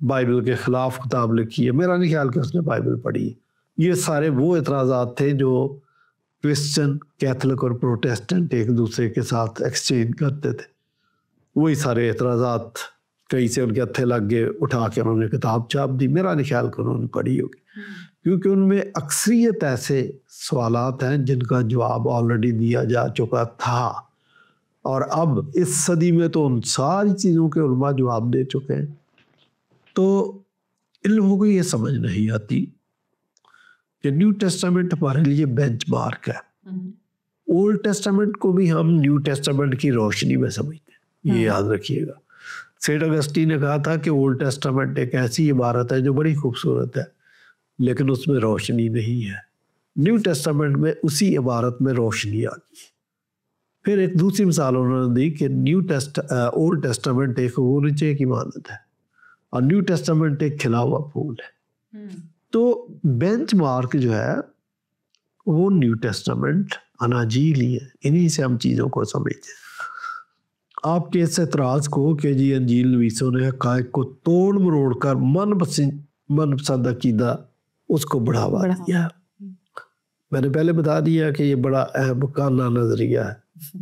Bible کے خلاف کتاب لکھی ہے. میرا نہیں خیال کہ اس نے بائبل پڑھی ہے. یہ سارے وہ اعتراضات تھے جو کرسچن، کیتھولک اور پروٹیسٹنٹ ایک دوسرے کے ساتھ ایکسچینج کرتے تھے. وہی سارے اعتراضات کہیں سے ان کے ہتھے لگ گئے، اٹھا کے انہوں نے کتاب چھاپ دی. میرا نہیں خیال کہ انہوں نے پڑھی ہوگی، کیونکہ ان میں اکثریت ایسے سوالات ہیں جن کا جواب آلریڈی دیا جا چکا تھا، اور اب اس صدی میں تو ان ساری چیزوں کے علماء جواب دے چکے ہیں. تو ان لوگوں کو یہ سمجھ نہیں آتی کہ نیو ٹیسٹامنٹ ہمارے لیے بینچ مارک ہے. اولڈ ٹیسٹامنٹ کو بھی ہم نیو ٹیسٹامنٹ کی روشنی میں سمجھتے ہیں، یہ یاد رکھیے گا. سینٹ اگسٹین نے کہا تھا کہ اولڈ ٹیسٹامنٹ ایک ایسی عبارت ہے جو بڑی خوبصورت ہے لیکن اس میں روشنی نہیں ہے. نیو ٹیسٹامنٹ میں اسی عبارت میں روشنی آ گئی. پھر ایک دوسری مثال انہوں نے دی کہ اولڈ ٹیسٹامنٹ ایک غنچے کی مانند ہے اور نیو ٹیسٹامنٹ ایک کھلا ہوا پھول ہے. تو بینچ مارک جو ہے وہ نیو ٹیسٹامنٹ، اناجیل ہی ہے. انہی سے ہم چیزوں کو سمجھتے ہیں. آپ کے اس اعتراض کو کہ جی انجیل نویسوں نے حقائق کو توڑ مروڑ کر من پسند عقیدہ اس کو بڑھاوا دیا. میں نے پہلے بتا دیا کہ یہ بڑا اہم مکانہ نظریہ ہے،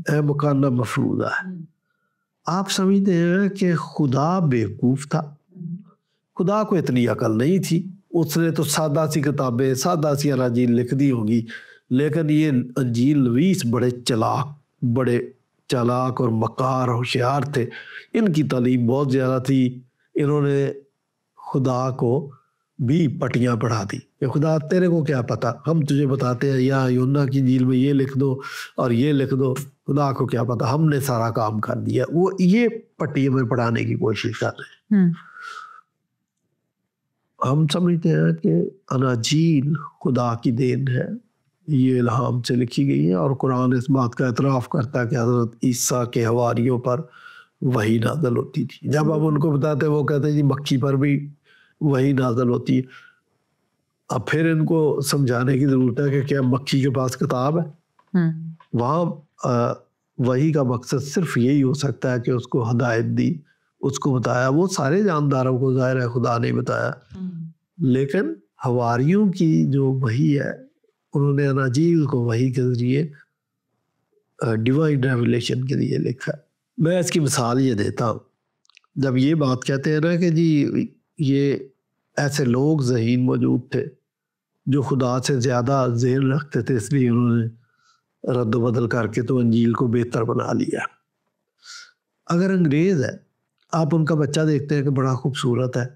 اہم مکانہ مفروضہ ہے. آپ سمجھتے ہیں کہ خدا بیوقوف تھا. خدا کو اتنی عقل نہیں تھی، اس نے تو سادہ سی کتابیں، سادہ سی اناجیل لکھ دی ہوگی. لیکن یہ انجیل نویس بڑے چالاک اور مکار ہوشیار تھے. ان کی تعلیم بہت زیادہ تھی. انہوں نے خدا کو بھی پٹیاں پڑھا دی کہ خدا تیرے کو کیا پتا، ہم تجھے بتاتے ہیں یا یونا کی انجیل میں یہ لکھ دو اور یہ لکھ دو، خدا کو کیا پتا، ہم نے سارا کام کر دیا. وہ یہ پٹیوں میں پڑھانے کی کوشش کر رہے ہیں. ہم سمجھتے ہیں کہ اناجیل خدا کی دین ہے، یہ الہام سے لکھی گئی ہے، اور قرآن اس بات کا اعتراف کرتا ہے کہ حضرت عیسیٰ کے حواریوں پر وحی نازل ہوتی تھی. جب ہم ان کو بتاتے ہیں وہ کہتے ہیں جی مکھی پر بھی وحی نازل ہوتی ہے. اب پھر ان کو سمجھانے کی ضرورت ہے کہ کیا مکھی کے پاس کتاب ہے؟ وہاں وحی کا مقصد صرف یہی ہو سکتا ہے کہ اس کو ہدایت دی، اس کو بتایا. وہ سارے جانداروں کو ظاہر ہے خدا نے بتایا، لیکن حواریوں کی جو وحی ہے انہوں نے اناجیل کو وحی کے ذریعے ڈیوائن ریویلیشن کے لیے لکھا. میں اس کی مثال یہ دیتا ہوں. جب یہ بات کہتے ہیں نا کہ جی یہ ایسے لوگ ذہین موجود تھے جو خدا سے زیادہ ذہن رکھتے تھے، اس لیے انہوں نے رد و بدل کر کے تو انجیل کو بہتر بنا لیا. اگر انگریز ہے، آپ ان کا بچہ دیکھتے ہیں کہ بڑا خوبصورت ہے،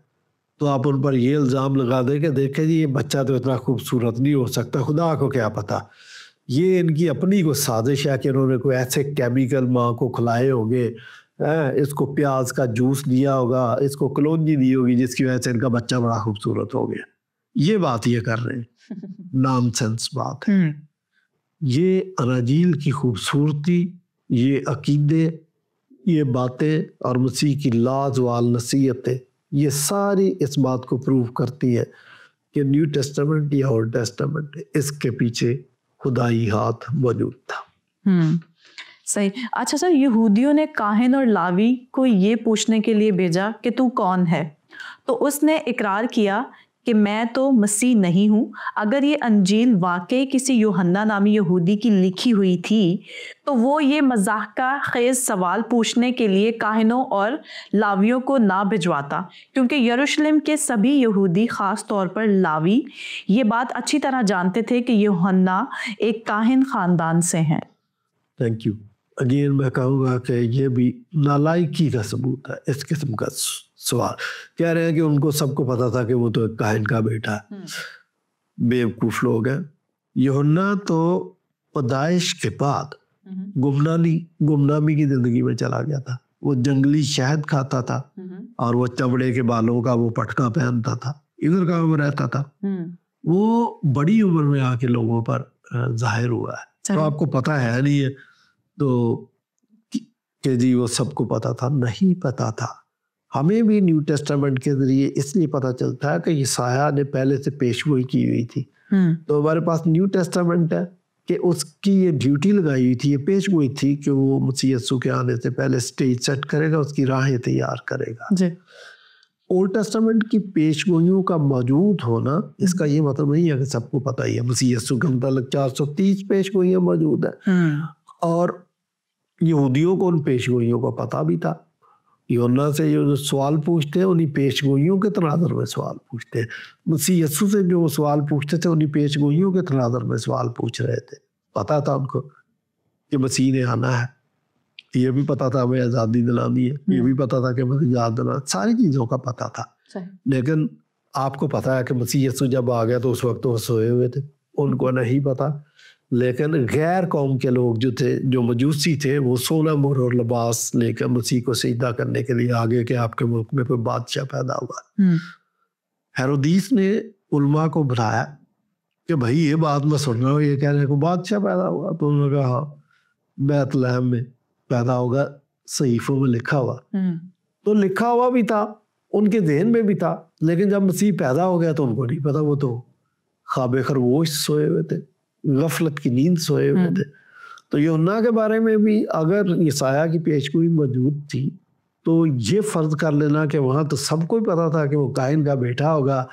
تو آپ ان پر یہ الزام لگا دیں کہ دیکھیں جی یہ بچہ تو اتنا خوبصورت نہیں ہو سکتا، خدا کو کیا پتا. یہ ان کی اپنی کوئی سازش ہے کہ انہوں نے کوئی ایسے کیمیکل ماں کو کھلائے ہوں گے، اس کو پیاز کا جوس دیا ہوگا، اس کو کلونجی دی ہوگی جس کی وجہ سے ان کا بچہ بڑا خوبصورت ہو گیا. یہ بات یہ کر رہے ہیں، نان سینس بات ہے. یہ اناجیل کی خوبصورتی، یہ عقیدے، یہ باتیں اور مسیح کی لازوال نصیحتیں، یہ ساری اس بات کو پروف کرتی ہے کہ نیو ٹیسٹامنٹ یا اولڈ ٹیسٹامنٹ اس کے پیچھے خدائی ہاتھ موجود تھا. صحیح. اچھا سر، یہودیوں نے کاہن اور لاوی کو یہ پوچھنے کے لیے بھیجا کہ تو کون ہے، تو اس نے اقرار کیا کہ میں تو مسیح نہیں ہوں. اگر یہ انجیل واقعی کسی یوحنا نامی یہودی کی لکھی ہوئی تھی تو وہ یہ مضحکہ خیز سوال پوچھنے کے لیے کاہنوں اور لاویوں کو نہ بھجواتا، کیونکہ یروشلم کے سبھی یہودی، خاص طور پر لاوی، یہ بات اچھی طرح جانتے تھے کہ یوحنا ایک کاہن خاندان سے ہیں. Thank you. اگین میں کہوں گا کہ یہ بھی نالائکی کا ثبوت ہے اس قسم کا سوال. کہہ رہے ہیں کہ ان کو سب کو پتا تھا کہ وہ تو ایک کاہن کا بیٹا ہے. بیوقوف لوگ ہیں. یوحنا تو پیدائش کے بعد گمنامی کی زندگی میں چلا گیا تھا. وہ جنگلی شہد کھاتا تھا اور وہ چمڑے کے بالوں کا وہ پٹکا پہنتا تھا، ادھر کا وہ رہتا تھا. وہ بڑی عمر میں آ کے لوگوں پر ظاہر ہوا ہے. تو آپ کو پتا ہے نہیں ہے تو کہ جی وہ سب کو پتا تھا؟ نہیں پتا تھا. ہمیں بھی نیو ٹیسٹامنٹ کے ذریعے اس لیے پتا چلتا ہے کہ یسایہ نے پہلے سے پیشگوئی کی ہوئی تھی. تو ہمارے پاس نیو ٹیسٹامنٹ ہے کہ اس کی یہ ڈیوٹی لگائی ہوئی تھی، یہ پیشگوئی تھی کہ وہ مسیح یسوع کے آنے سے پہلے سٹیج سیٹ کرے گا، اس کی راہیں تیار کرے گا. اولڈ ٹیسٹامنٹ کی پیش گوئیوں کا موجود ہونا اس کا یہ مطلب نہیں ہے کہ سب کو پتہ ہی ہے. مسیح یسوع کے متعلق 430 پیش گوئیاں موجود ہیں اور یہودیوں کو ان پیش گوئیوں کا پتہ بھی تھا. یوحنا سے جو سوال پوچھتے ہیں انہیں پیش گوئیوں کے تناظر میں سوال پوچھتے ہیں. مسیح یسوع سے جو سوال پوچھتے تھے انہیں پیش گوئیوں کے تناظر میں سوال پوچھ رہے تھے. پتہ تھا ان کو کہ مسیح نے آنا ہے, یہ بھی پتا تھا ہمیں آزادی دلانی ہے, یہ بھی پتا تھا کہ ہمیں نجات دلانا, ساری چیزوں کا پتا تھا. لیکن آپ کو پتا ہے کہ مسیح یسوع جب آ گیا تو اس وقت وہ سوئے ہوئے تھے, ان کو نہیں پتا. لیکن غیر قوم کے لوگ جو تھے, جو مجوسی تھے, وہ 16 مہر اور لباس لے کر مسیح کو سجدہ کرنے کے لیے آگے کہ آپ کے ملک میں کوئی بادشاہ پیدا ہوا. ہیرودیس نے علماء کو بتایا کہ بھائی یہ بات میں سن رہا ہوں, یہ کہہ رہے ہیں کہ بادشاہ پیدا ہوا. تو انہوں نے کہا ہاں بیت لحم میں پیدا ہوگا, صحیفوں میں لکھا ہوا. تو لکھا ہوا بھی تھا, ان کے ذہن میں بھی تھا, لیکن جب مسیح پیدا ہو گیا تو ان کو نہیں پتا. وہ تو خواب خرگوش سوئے ہوئے تھے, غفلت کی نیند سوئے ہوئے تھے. تو یوحنا کے بارے میں بھی اگر یسایہ کی پیشگوئی موجود تھی تو یہ فرض کر لینا کہ وہاں تو سب کو ہی پتا تھا کہ وہ کائن کا بیٹا ہوگا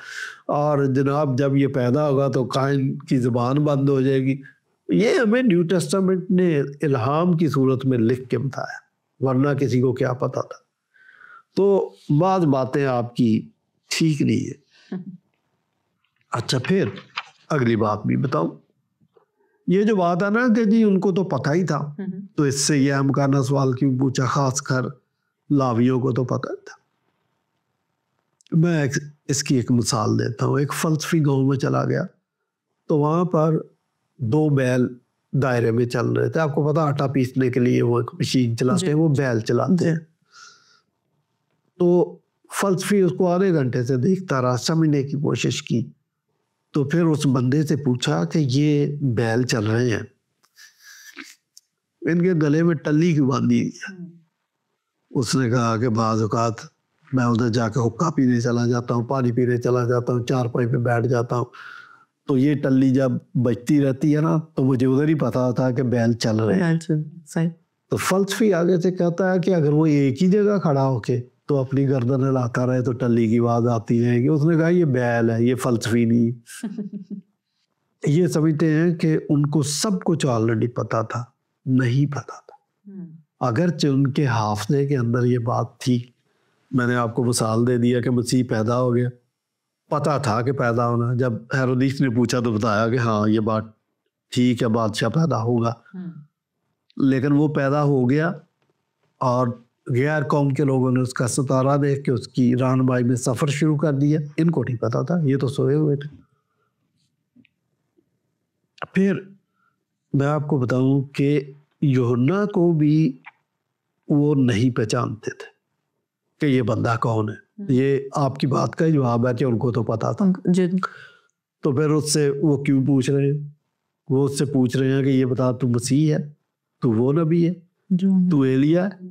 اور جناب جب یہ پیدا ہوگا تو کائن کی زبان بند ہو جائے گی, یہ ہمیں نیو ٹیسٹامنٹ نے الہام کی صورت میں لکھ کے بتایا, ورنہ کسی کو کیا پتا تھا. تو بعض باتیں آپ کی ٹھیک نہیں ہے. اچھا پھر اگلی بات بھی بتاؤں. یہ جو بات ہے نا کہ جی ان کو تو پتہ ہی تھا, تو اس سے یہ امکانہ سوال کیوں پوچھا, خاص کر لاویوں کو تو پتہ تھا. میں اس کی ایک مثال دیتا ہوں. ایک فلسفی گاؤں میں چلا گیا تو وہاں پر 2 بیل دائرے میں چل رہے تھے. آپ کو پتا آٹا پیسنے کے لیے وہ ایک مشین چلاتے ہیں, وہ بیل چلاتے ہیں. تو فلسفی اس کو آدھے گھنٹے سے دیکھتا رہا, سمجھنے کی کوشش کی. تو پھر اس بندے سے پوچھا کہ یہ بیل چل رہے ہیں, ان کے گلے میں ٹلی کیوں باندھی ہے؟ اس نے کہا کہ بعض اوقات میں ادھر جا کے حقہ پینے چلا جاتا ہوں, پانی پینے چلا جاتا ہوں, چارپائی پہ بیٹھ جاتا ہوں, تو یہ ٹلی جب بجتی رہتی ہے نا تو مجھے ادھر ہی پتا تھا کہ بیل چل رہے ہیں. تو فلسفی آگے سے کہتا ہے کہ اگر وہ ایک ہی جگہ کھڑا ہو کے تو اپنی گردن ہلاتا رہے تو ٹلی کی آواز آتی رہے گی. اس نے کہا یہ بیل ہے, یہ فلسفی نہیں. یہ سمجھتے ہیں کہ ان کو سب کچھ آلریڈی پتا تھا. نہیں پتا تھا, اگرچہ ان کے حافظے کے اندر یہ بات تھی. میں نے آپ کو مثال دے دیا کہ مسیح پیدا ہو گیا, پتا تھا کہ پیدا ہونا. جب ہیرودیس نے پوچھا تو بتایا کہ ہاں یہ بات ٹھیک ہے, بادشاہ پیدا ہوگا. لیکن وہ پیدا ہو گیا اور غیر قوم کے لوگوں نے اس کا ستارہ دیکھ کے اس کی رہنمائی میں سفر شروع کر دیا. ان کو نہیں پتا تھا, یہ تو سوئے ہوئے تھے. پھر میں آپ کو بتاؤں کہ یوحنا کو بھی وہ نہیں پہچانتے تھے کہ یہ بندہ کون ہے. یہ آپ کی بات کا جواب ہے کہ ان کو تو پتا تھا. تو پھر اس سے وہ کیوں پوچھ رہے ہیں؟ وہ اس سے پوچھ رہے ہیں کہ یہ بتا تو مسیح ہے, تو وہ نبی ہے, تو ایلیا ہے.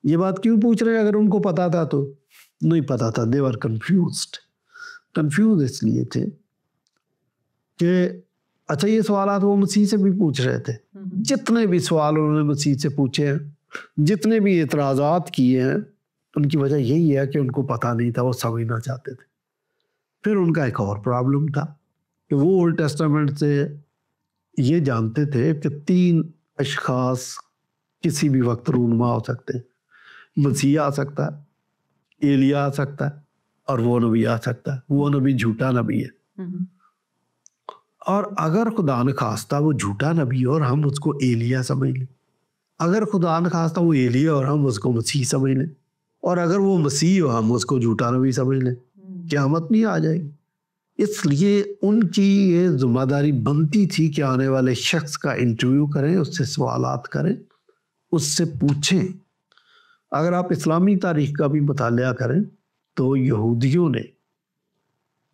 یہ بات کیوں پوچھ رہے ہیں اگر ان کو پتا تھا؟ تو نہیں پتا تھا. they were confused. کنفیوز اس لیے تھے کہ اچھا یہ سوالات وہ مسیح سے بھی پوچھ رہے تھے. جتنے بھی سوال انہوں نے مسیح سے پوچھے ہیں, جتنے بھی اعتراضات کیے ہیں, ان کی وجہ یہی ہے کہ ان کو پتا نہیں تھا, وہ سمجھنا چاہتے تھے. پھر ان کا ایک اور پرابلم تھا کہ وہ اولڈ ٹیسٹامنٹ سے یہ جانتے تھے کہ 3 اشخاص کسی بھی وقت رونما ہو سکتے ہیں. مسیح آ سکتا ہے, ایلیا آ سکتا ہے, اور وہ نبی آ سکتا ہے. وہ نبی جھوٹا نبی ہے, اور اگر خدا نخواستہ وہ جھوٹا نبی اور ہم اس کو ایلیا سمجھ لیں, اگر خدا نخواستہ وہ ایلیا اور ہم اس کو مسیح سمجھ لیں, اور اگر وہ مسیح ہو ہم اس کو جھوٹا نبی سمجھ لیں, قیامت نہیں آ جائے گی. اس لیے ان کی یہ ذمہ داری بنتی تھی کہ آنے والے شخص کا انٹرویو کریں, اس سے سوالات کریں, اس سے پوچھیں. اگر آپ اسلامی تاریخ کا بھی مطالعہ کریں تو یہودیوں نے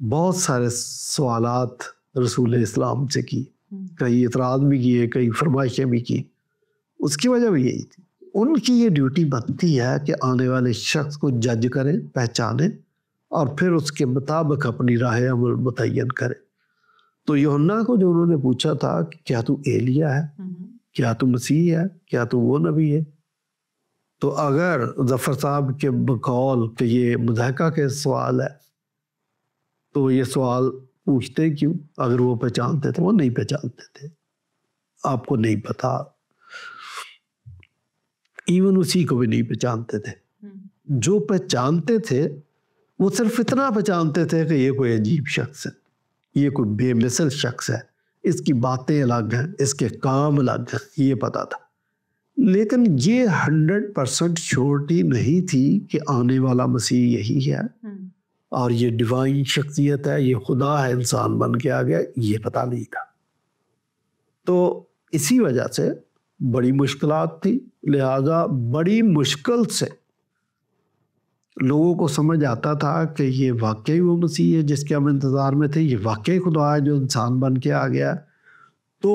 بہت سارے سوالات رسول اسلام سے کی, کئی اعتراض بھی کیے, کئی فرمائشیں بھی کی. اس کی وجہ بھی یہی تھی. ان کی یہ ڈیوٹی بنتی ہے کہ آنے والے شخص کو جج کریں, پہچانیں, اور پھر اس کے مطابق اپنی راہ عمل متعین کریں. تو یوحنا کو جو انہوں نے پوچھا تھا کہ کیا تو ایلیا ہے, کیا تو مسیح ہے, کیا تو وہ نبی ہے, تو اگر ظفر صاحب کے بقول کہ یہ مضحکہ کے سوال ہے تو یہ سوال پوچھتے کیوں؟ اگر وہ پہچانتے تھے، وہ نہیں پہچانتے تھے، آپ کو نہیں پتا، ایون اسی کو بھی نہیں پہچانتے تھے. جو پہچانتے تھے وہ صرف اتنا پہچانتے تھے کہ یہ کوئی عجیب شخص ہے، یہ کوئی بے مثل شخص ہے، اس کی باتیں الگ ہیں، اس کے کام الگ ہیں، یہ پتا تھا. لیکن یہ 100% شورٹی نہیں تھی کہ آنے والا مسیح یہی ہے اور یہ ڈیوائن شخصیت ہے، یہ خدا ہے، انسان بن کے آ گیا، یہ پتہ نہیں تھا. تو اسی وجہ سے بڑی مشکلات تھی. لہذا بڑی مشکل سے لوگوں کو سمجھ آتا تھا کہ یہ واقعی وہ مسیح ہے جس کے ہم انتظار میں تھے، یہ واقعی خدا ہے جو انسان بن کے آ گیا. تو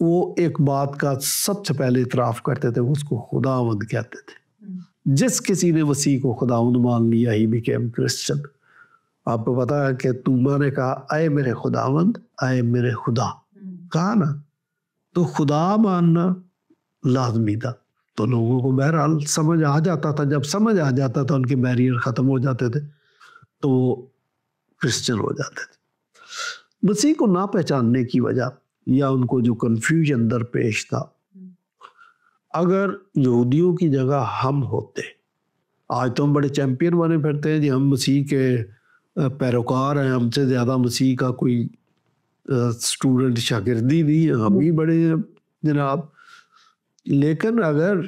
وہ ایک بات کا سب سے پہلے اعتراف کرتے تھے، اس کو خداوند کہتے تھے. جس کسی نے مسیح کو خداوند مان لیا ہی بیکیم کرسچن. آپ کو پتا ہے کہ توما نے کہا اے میرے خداوند، اے میرے خدا، کہا نا، تو خدا ماننا لازمی تھا. تو لوگوں کو بہرحال سمجھ آ جاتا تھا، جب سمجھ آ جاتا تھا ان کے بیریئر ختم ہو جاتے تھے تو وہ کرسچن ہو جاتے تھے. مسیح کو نہ پہچاننے کی وجہ یا ان کو جو کنفیوژن درپیش تھا، اگر یہودیوں کی جگہ ہم ہوتے، آج تو ہم بڑے چیمپئن بنے پھرتے ہیں جی، ہم مسیح کے پیروکار ہیں، ہم سے زیادہ مسیح کا کوئی اسٹوڈنٹ شاگردی نہیں ہے، ہم ہی بڑے ہیں جناب. لیکن اگر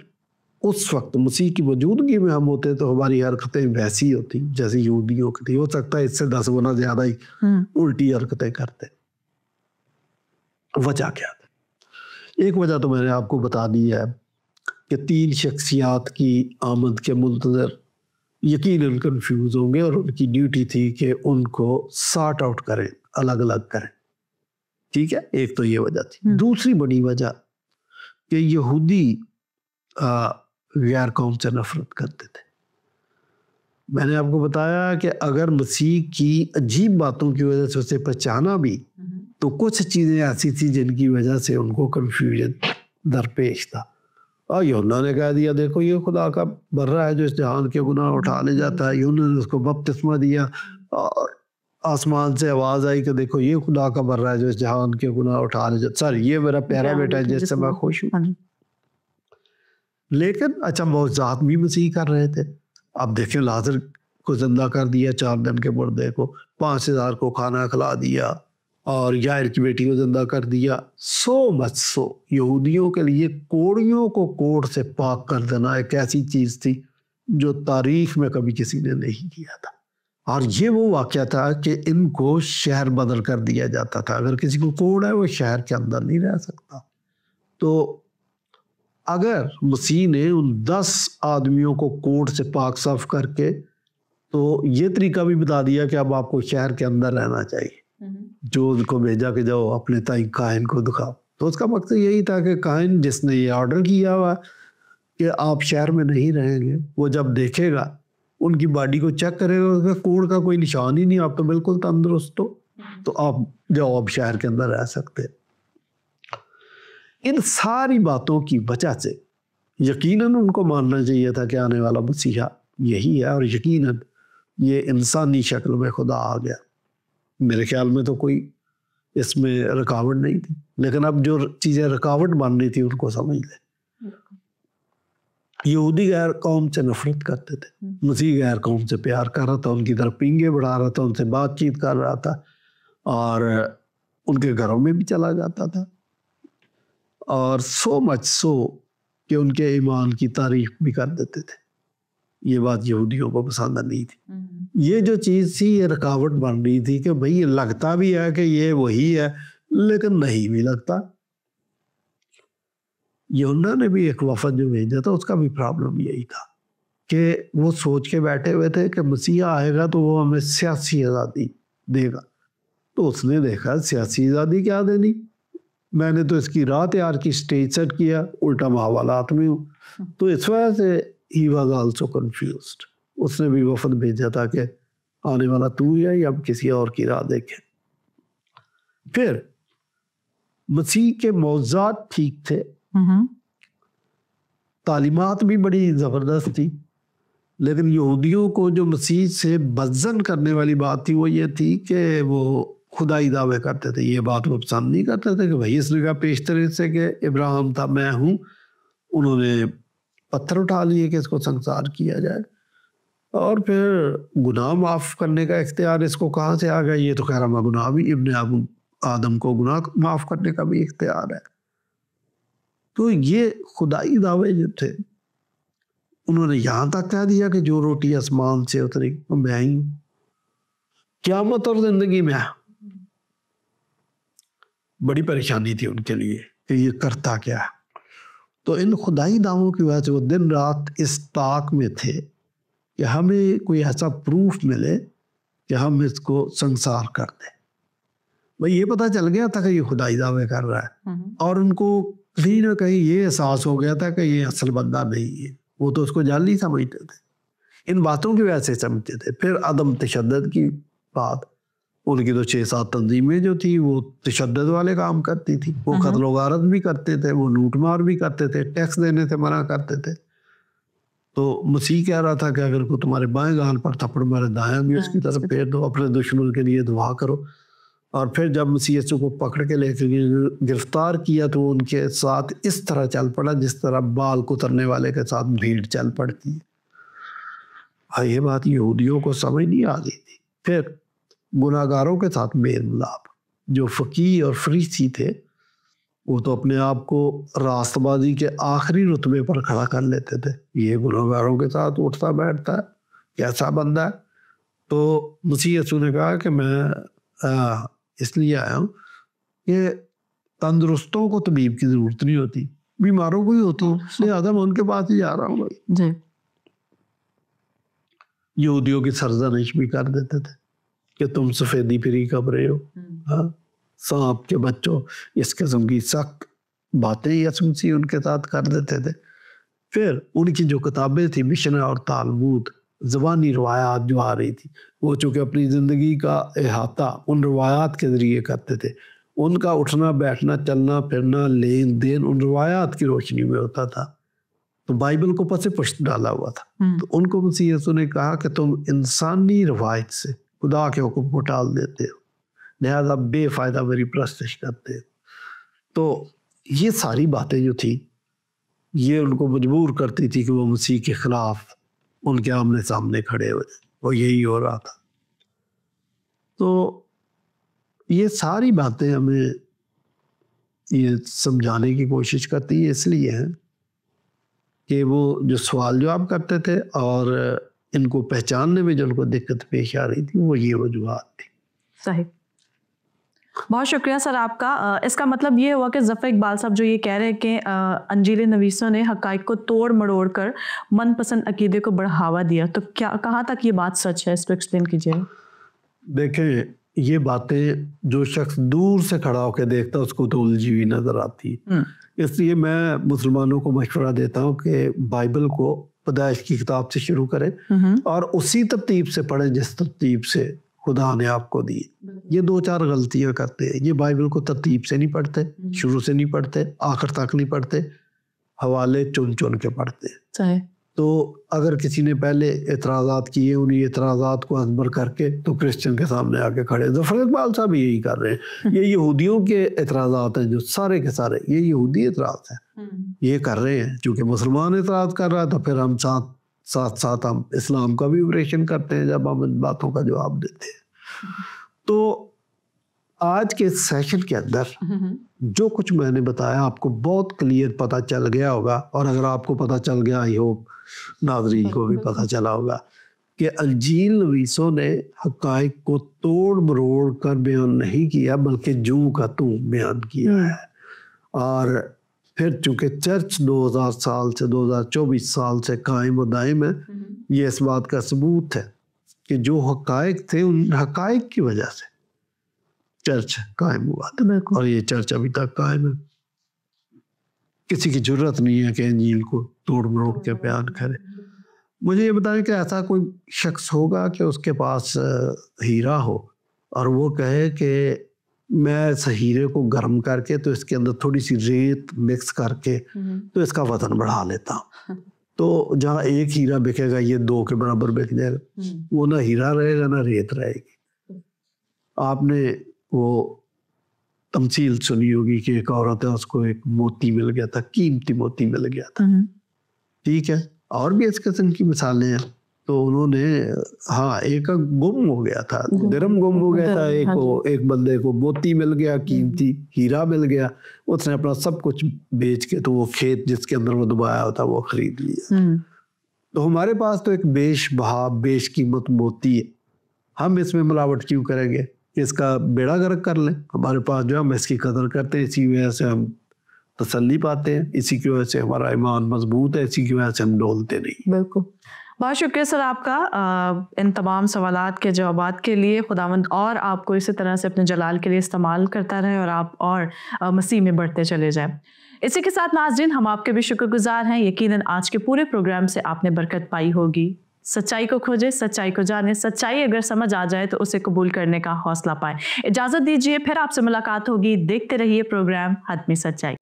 اس وقت مسیح کی موجودگی میں ہم ہوتے تو ہماری حرکتیں ویسی ہوتی جیسے یہودیوں کی تھی. ہو سکتا ہے اس سے 10 گنا زیادہ ہی الٹی حرکتیں کرتے. وجہ کیا تھی؟ ایک وجہ تو میں نے آپ کو بتا دی ہے کہ 3 شخصیات کی آمد کے منتظر یقیناً کنفیوز ہوں گے اور ان کی ڈیوٹی تھی کہ ان کو سارٹ آؤٹ کریں، الگ الگ کریں. ٹھیک ہے، ایک تو یہ وجہ تھی. دوسری بڑی وجہ کہ یہودی غیر قوم سے نفرت کرتے تھے. میں نے آپ کو بتایا کہ اگر مسیح کی عجیب باتوں کی وجہ سے اسے پہچانا بھی تو کچھ چیزیں ایسی تھی جن کی وجہ سے ان کو کنفیوژن درپیش تھا. اور یوحنا نے کہہ دیا دیکھو یہ خدا کا برہ ہے جو اس جہان کے گناہ اٹھا لے جاتا ہے. یوحنا نے اس کو بپتسمہ دیا اور آسمان سے آواز آئی کہ دیکھو یہ خدا کا برہ ہے جو اس جہان کے گناہ اٹھا لے جاتا. سر یہ میرا پیارا بیٹا ہے جس سے میں خوش ہوں. لیکن اچھا معجزات بھی مسیح کر رہے تھے. اب دیکھیں لازر کو زندہ کر دیا، 4 دن کے مردے کو، 5000 کو کھانا کھلا دیا، اور یائر کی بیٹی کو زندہ کر دیا. سو مچ سو یہودیوں کے لیے کوڑیوں کو کوڑ سے پاک کر دینا ایک ایسی چیز تھی جو تاریخ میں کبھی کسی نے نہیں کیا تھا. اور یہ وہ واقعہ تھا کہ ان کو شہر بدل کر دیا جاتا تھا. اگر کسی کو کوڑ ہے وہ شہر کے اندر نہیں رہ سکتا. تو اگر مسیح نے ان 10 آدمیوں کو کوڑ سے پاک صاف کر کے تو یہ طریقہ بھی بتا دیا کہ اب آپ کو شہر کے اندر رہنا چاہیے، جو ان کو بھیجا کہ جاؤ اپنے تائیں کاہن کو دکھاؤ. تو اس کا مقصد یہی تھا کہ کاہن جس نے یہ آرڈر کیا ہوا کہ آپ شہر میں نہیں رہیں گے، وہ جب دیکھے گا ان کی باڈی کو چیک کرے گا، اس کا کوڑ کا کوئی نشان ہی نہیں، آپ تو بالکل تندرست ہو، تو آپ جاؤ اب شہر کے اندر رہ سکتے. ان ساری باتوں کی وجہ سے یقیناً ان کو ماننا چاہیے تھا کہ آنے والا مسیحا یہی ہے، اور یقیناً یہ انسانی شکل میں خدا آ گیا. میرے خیال میں تو کوئی اس میں رکاوٹ نہیں تھی. لیکن اب جو چیزیں رکاوٹ بننی تھی ان کو سمجھ لیں. یہودی غیر قوم سے نفرت کرتے تھے، مسیح غیر قوم سے پیار کر رہا تھا، ان کی طرف پینگے بڑھا رہا تھا، ان سے بات چیت کر رہا تھا، اور ان کے گھروں میں بھی چلا جاتا تھا، اور سو مچ سو کہ ان کے ایمان کی تعریف بھی کر دیتے تھے. یہ بات یہودیوں کو پسند نہیں تھی. یہ جو چیز تھی یہ رکاوٹ بن رہی تھی کہ بھئی یہ لگتا بھی ہے کہ یہ وہی ہے لیکن نہیں بھی لگتا. یوحنا نے بھی ایک وفد جو بھیجا تھا اس کا بھی پرابلم یہی تھا کہ وہ سوچ کے بیٹھے ہوئے تھے کہ مسیح آئے گا تو وہ ہمیں سیاسی آزادی دے گا. تو اس نے دیکھا سیاسی آزادی کیا دینی، میں نے تو اس کی راہ تیار کی، اسٹیج سیٹ کیا، الٹا ماحولات میں ہوں. تو اس وجہ سے he was also confused. اس نے بھی وفد بھیجا تھا کہ آنے والا تو ہی ہے یا اب کسی اور کی راہ دیکھیں. پھر مسیح کے معجزات ٹھیک تھے تعلیمات بھی بڑی زبردست تھی، لیکن یہودیوں کو جو مسیح سے بدظن کرنے والی بات تھی وہ یہ تھی کہ وہ خدائی دعوے کرتے تھے. یہ بات وہ پسند نہیں کرتے تھے کہ بھائی اس نے کہا پیشتری سے کہ ابراہیم تھا میں ہوں. انہوں نے پتھر اٹھا لیے کہ اس کو سنسار کیا جائے. اور پھر گناہ معاف کرنے کا اختیار اس کو کہاں سے آ گیا؟ یہ تو خیر گناہ بھی ابن آدم کو گناہ معاف کرنے کا بھی اختیار ہے. تو یہ خدائی دعوے جو تھے انہوں نے یہاں تک کہہ دیا کہ جو روٹی آسمان سے اتری وہ میں ہی ہوں. قیامت اور زندگی میں بڑی پریشانی تھی ان کے لیے کہ یہ کرتا کیا ہے. تو ان خدائی دعووں کی وجہ سے وہ دن رات اس طاق میں تھے کہ ہمیں کوئی ایسا پروف ملے کہ ہم اس کو سنسار کر دیں. بھائی یہ پتہ چل گیا تھا کہ یہ خدائی دعوے کر رہا ہے، اور ان کو کہیں نہ کہیں یہ احساس ہو گیا تھا کہ یہ اصل بندہ نہیں ہے. وہ تو اس کو جعلی سمجھتے تھے، ان باتوں کی وجہ سے سمجھتے تھے. پھر عدم تشدد کی بات، ان کی تو 6-7 تنظیمیں جو تھی وہ تشدد والے کام کرتی تھی. وہ قتل و غارت بھی کرتے تھے، وہ لوٹ مار بھی کرتے تھے، ٹیکس دینے سے منع کرتے تھے. تو مسیح کہہ رہا تھا کہ اگر کوئی تمہارے بائیں گال پر تھپڑ مارے دائیں بھی اس کی طرف پھیر دو، اپنے دشمن کے لیے دعا کرو. اور پھر جب مسیح یسوع کو پکڑ کے لے کے گرفتار کیا تو ان کے ساتھ اس طرح چل پڑا جس طرح بال کترنے والے کے ساتھ بھیڑ چل پڑتی ہے. یہ بات یہودیوں کو سمجھ نہیں آ رہی تھی. پھر گناہ گاروں کے ساتھ میل ملاپ. جو فقیہ اور فریسی تھے وہ تو اپنے آپ کو راست بازی کے آخری رتبے پر کھڑا کر لیتے تھے. یہ گناہ گاروں کے ساتھ اٹھتا بیٹھتا ہے، کیسا بندہ ہے. تو مسیح یسوع نے کہا کہ میں اس لیے آیا ہوں کہ تندرستوں کو طبیب کی ضرورت نہیں ہوتی، بیماروں کو ہی ہوتی ہے، اس لیے آدم ان کے پاس ہی جا رہا ہوں. بھائی جی یہودیوں کی سرزنش بھی کر دیتے تھے کہ تم سفیدی پھری کبرے ہو، سانپ کے بچوں، اس قسم کی سخت باتیں یسوع مسیح ان کے ساتھ کر دیتے تھے. پھر ان کی جو کتابیں تھیں مشنہ اور تالمود، زبانی روایات جو آ رہی تھی، وہ چونکہ اپنی زندگی کا احاطہ ان روایات کے ذریعے کرتے تھے. ان کا اٹھنا بیٹھنا چلنا پھرنا لین دین ان روایات کی روشنی میں ہوتا تھا. تو بائبل کو پس پشت ڈالا ہوا تھا. تو ان کو مسیح یسوع نے کہا کہ تم انسانی روایت سے خدا کے حکم کو ٹال دیتے ہو، لہذا بے فائدہ میری پرستش کرتے ہو. تو یہ ساری باتیں جو تھی یہ ان کو مجبور کرتی تھی کہ وہ مسیح کے خلاف ان کے آمنے سامنے کھڑے ہو جائیں. وہ یہی ہو رہا تھا. تو یہ ساری باتیں ہمیں یہ سمجھانے کی کوشش کرتی ہے اس لیے ہیں کہ وہ جو سوال جواب کرتے تھے اور ان کو پہچاننے میں جو ان کو دقت پیش آ رہی تھی وہ یہ وجوہات تھی. صحیح. بہت شکریہ سر آپ کا. اس کا مطلب یہ ہوا کہ ظفر اقبال صاحب جو یہ کہہ رہے ہیں کہ انجیل نویسوں نے حقائق کو توڑ مڑوڑ کر من پسند عقیدے کو بڑھاوا دیا، تو کیا کہاں تک یہ بات سچ ہے؟ اس کو ایکسپلین کیجیے. دیکھیں یہ باتیں جو شخص دور سے کھڑا ہو کے دیکھتا ہے اس کو تو الجھی ہوئی نظر آتی ہے. اس لیے میں مسلمانوں کو مشورہ دیتا ہوں کہ بائبل کو پیدائش کی کتاب سے شروع کریں اور اسی ترتیب سے پڑھیں جس ترتیب سے خدا نے آپ کو دی. یہ 2-4 غلطیاں کرتے ہیں. یہ بائبل کو ترتیب سے نہیں پڑھتے، شروع سے نہیں پڑھتے، آخر تک نہیں پڑھتے، حوالے چن چن کے پڑھتے. تو اگر کسی نے پہلے اعتراضات کیے انہیں اعتراضات کو ازبر کر کے تو کرسچن کے سامنے آ کے کھڑے. ظفر اقبال صاحب یہی کر رہے ہیں. یہ یہودیوں کے اعتراضات ہیں جو سارے کے سارے یہ یہودی اعتراض ہیں. یہ کر رہے ہیں چونکہ مسلمان اعتراض کر رہا ہے تو پھر ہم ساتھ ہم اسلام کا بھی آپریشن کرتے ہیں جب ہم ان باتوں کا جواب دیتے ہیں. تو آج کے سیشن کے اندر جو کچھ میں نے بتایا آپ کو بہت کلیئر پتہ چل گیا ہوگا، اور اگر آپ کو پتہ چل گیا آئی ہوپ ناظرین کو بھی پتہ چلا ہوگا کہ انجیل نویسوں نے حقائق کو توڑ مروڑ کر بیان نہیں کیا بلکہ جوں کا توں بیان کیا ہے. اور پھر چونکہ چرچ 2000 سال سے 2024 سال سے قائم و دائم ہے، یہ اس بات کا ثبوت ہے کہ جو حقائق تھے ان حقائق کی وجہ سے چرچ قائم ہوا تھا، اور یہ چرچ ابھی تک قائم ہے. کسی کی جرت نہیں ہے کہ انجیل کو توڑ مروڑ کے بیان کرے. مجھے یہ بتائیں کہ ایسا کوئی شخص ہوگا کہ اس کے پاس ہیرا ہو اور وہ کہے کہ میں اس ہیرے کو گرم کر کے تو اس کے اندر تھوڑی سی ریت مکس کر کے تو اس کا وزن بڑھا لیتا ہوں. تو جہاں ایک ہیرا بکے گا یہ 2 کے برابر بک جائے گا. وہ نہ ہیرا رہے گا نہ ریت رہے گی. آپ نے وہ تمثیل سنی ہوگی کہ ایک عورت ہے, اس کو ایک موتی مل گیا تھا, قیمتی موتی مل گیا تھا. ٹھیک ہے, اور بھی اس قسم کی مثالیں ہیں. تو انہوں نے ایک گم ہو گیا تھا, درم گم ہو گیا تھا, ایک بندے کو موتی مل گیا, قیمتی ہیرا مل گیا. اس نے اپنا سب کچھ بیچ کے تو وہ کھیت جس کے اندر وہ دبایا ہوتا وہ خرید لیا. تو ہمارے پاس تو ایک بیش بہا بیش قیمت موتی ہے, ہم اس میں ملاوٹ کیوں کریں گے؟ اس کا بیڑا غرق کر لیں. ہمارے پاس جو ہم اس کی قدر کرتے ہیں, اسی وجہ سے ہم تسلی پاتے ہیں, اسی کی وجہ سے ہمارا ایمان مضبوط ہے, اسی کی وجہ سے ہم ڈولتے نہیں. بالکل, بہت شکریہ سر آپ کا ان تمام سوالات کے جوابات کے لیے. خداوند اور آپ کو اسی طرح سے اپنے جلال کے لیے استعمال کرتا رہے اور آپ اور مسیح میں بڑھتے چلے جائیں. اسی کے ساتھ ناظرین, ہم آپ کے بھی شکر گزار ہیں. یقیناً آج کے پورے پروگرام سے آپ نے برکت پائی ہوگی. سچائی کو کھوجے, سچائی کو جانے, سچائی اگر سمجھ آ جائے تو اسے قبول کرنے کا حوصلہ پائیں. اجازت دیجیے, پھر آپ سے ملاقات ہوگی. دیکھتے رہیے پروگرام حتمی سچائی.